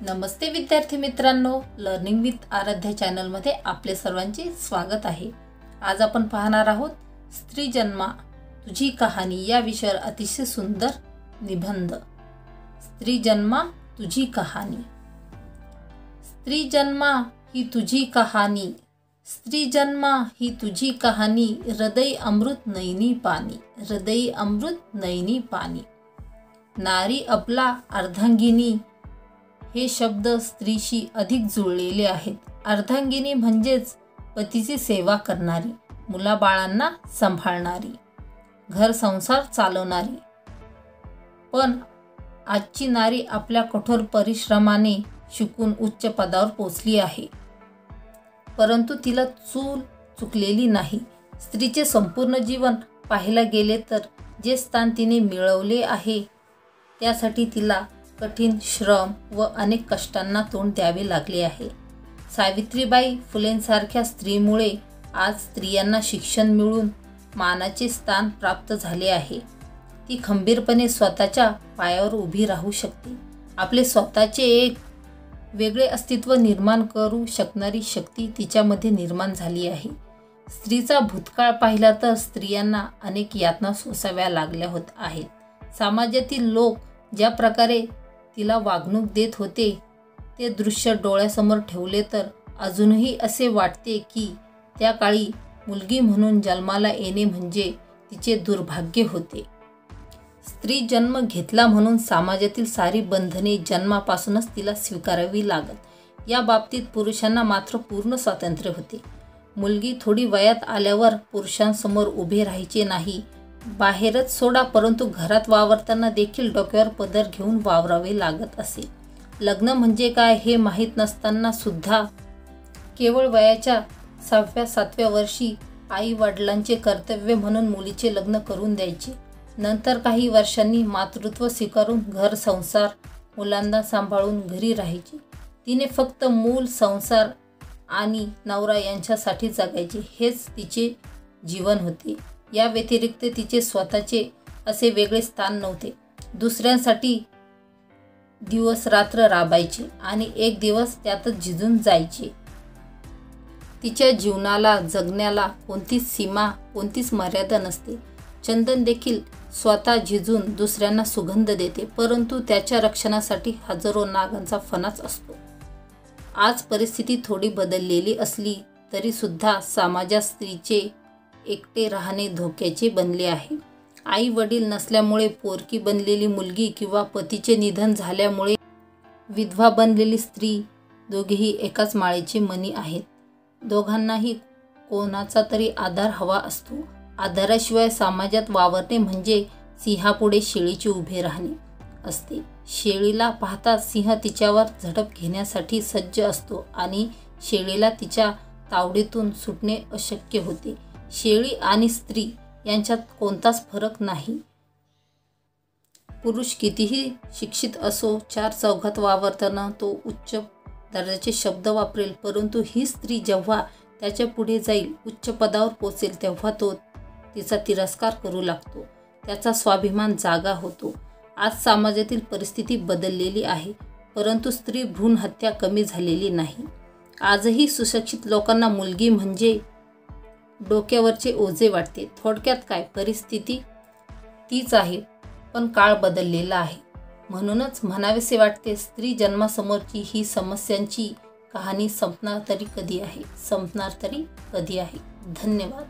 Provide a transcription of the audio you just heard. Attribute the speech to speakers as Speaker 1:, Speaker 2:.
Speaker 1: नमस्ते विद्यार्थी मित्रांनो, learning with Aaradhya चॅनलमध्ये आपले सर्वांचे स्वागत आहे। आज आपण पाहणार आहोत स्त्री जन्मा तुझी कहाणी या विषयावर अतिशय सुंदर निबंध। स्त्री जन्मा तुझी कहाणी। स्त्री जन्मा ही तुझी कहाणी, स्त्री जन्मा ही तुझी कहाणी, हृदय अमृत नयनी पाणी, हृदय अमृत नयनी पाणी। नारी अबला अर्धांगिनी हे शब्द स्त्रीशी अधिक जुळलेले आहेत। अर्धांगिनी म्हणजेच पतीची सेवा करणारी, मुलाबाळांना सांभाळणारी, घर संसार चालवणारी। पण आजची नारी आपल्या कठोर परिश्रमाने शिकून उच्च पदावर पोहोचली आहे, परंतु तिला चूल चुकलेली नाही। स्त्रीचे संपूर्ण जीवन पाहायला गेले तर जे स्थान तिने मिळवले आहे त्यासाठी तिला कठीण श्रम व अनेक कष्टांना तोंड द्यावे लागले आहे। सावित्रीबाई फुलेंसारख्या स्त्रीमुळे आज स्त्रियांना शिक्षण मिळून मानाचे स्थान प्राप्त झाले आहे। ती खंबीरपणे स्वतःच्या पायावर उभी राहू शकते। आपले स्वतःचे एक वेगळे अस्तित्व निर्माण करू शकणारी शक्ती तिच्यामध्ये निर्माण झाली आहे। स्त्रीचा भूतकाळ पाहिला तर स्त्रियांना अनेक यातना सोसाव्या लागल्या होत आहेत। समाजातील लोक ज्या प्रकारे तिला वागणूक देत होते ते दृश्य डोळ्यासमोर ठेवले तर अजूनही असे वाटते की त्या काळी मुलगी म्हणून जन्माला येणे म्हणजे तिचे दुर्भाग्य होते। स्त्री जन्म घेतला म्हणून समाजातील सारी बंधने जन्मापासूनच तिला स्वीकारावी लागत। या बाबतीत पुरुषांना मात्र पूर्ण स्वातंत्र्य होते। मुलगी थोडी वयात आल्यावर पुरुषांसमोर उभे राहायचे नाही, बाहेरच सोडा, परंतु घरात वावरताना देखील डोक्यावर पदर घेऊन वावरावे लागत असे। लग्न म्हणजे काय हे माहीत नसताना सुद्धा केवळ वयाच्या 6व्या-7व्या वर्षी आई वडिलांचे कर्तव्य म्हणून मुलीचे लग्न करून द्यायचे। नंतर काही वर्षांनी मातृत्व स्वीकारून घर संसार मुलांना सांभाळून घरी राहायची। तिने फक्त मूल, संसार आणि नवरा यांच्यासाठी जगायचे, हेच तिचे जीवन होते। या व्यतिरिक्त तिचे स्वतःचे असे वेगळे स्थान नव्हते। दुसऱ्यांसाठी दिवस रात्र राबायचे आणि एक दिवस त्यातच झिजून जायचे। तिच्या जीवनाला जगण्याला कोणतीच सीमा, कोणतीच मर्यादा नसते। चंदन देखील स्वतः झिजून दुसऱ्यांना सुगंध देते, परंतु त्याच्या रक्षणासाठी हजारो नागांचा फणाच असतो। आज परिस्थिती थोडी बदललेली असली तरी सुद्धा समाजात स्त्रीचे एकटे राहणे धोक्याचे बनले आहे। आई वडील नसल्यामुळे पोरकी बनलेली मुलगी किंवा पतीचे निधन झाल्यामुळे विधवा बनलेली स्त्री, दोघेही एकाच माळेचे मणी आहेत। दोघांनाही कोणाचा तरी आधार हवा असतो। आधाराशिवाय समाजात वावरणे म्हणजे सिंहापुढे शेळीचे उभे राहणे असते। शेळीला पाहताच सिंह तिच्यावर झडप घेण्यासाठी सज्ज असतो आणि शेळीला तिच्या तावडीतून सुटणे अशक्य होते। शेळी आणि स्त्री यांच्यात कोणताच फरक नाही। पुरुष कितीही शिक्षित असो, 4 चौघात वावरताना तो उच्च दर्जाचे शब्द वापरेल, परंतु ही स्त्री जेव्हा त्याच्या पुढे जाईल, उच्च पदावर पोचेल, तेव्हा तो तिचा तिरस्कार करू लागतो, त्याचा स्वाभिमान जागा होतो। आज समाजातील परिस्थिती बदललेली आहे, परंतु स्त्री भ्रूण हत्या कमी झालेली नाही। आजही सुशिक्षित लोकांना मुलगी म्हणजे डोक्यावरचे ओझे वाटते। थोडक्यात काय, परिस्थिती तीच आहे, पण काळ बदललेला आहे। म्हणूनच म्हणावेसे वाटते, स्त्री जन्मासमोरची ही समस्यांची कहाणी संपणार तरी कधी आहे, संपणार तरी कधी आहे। धन्यवाद।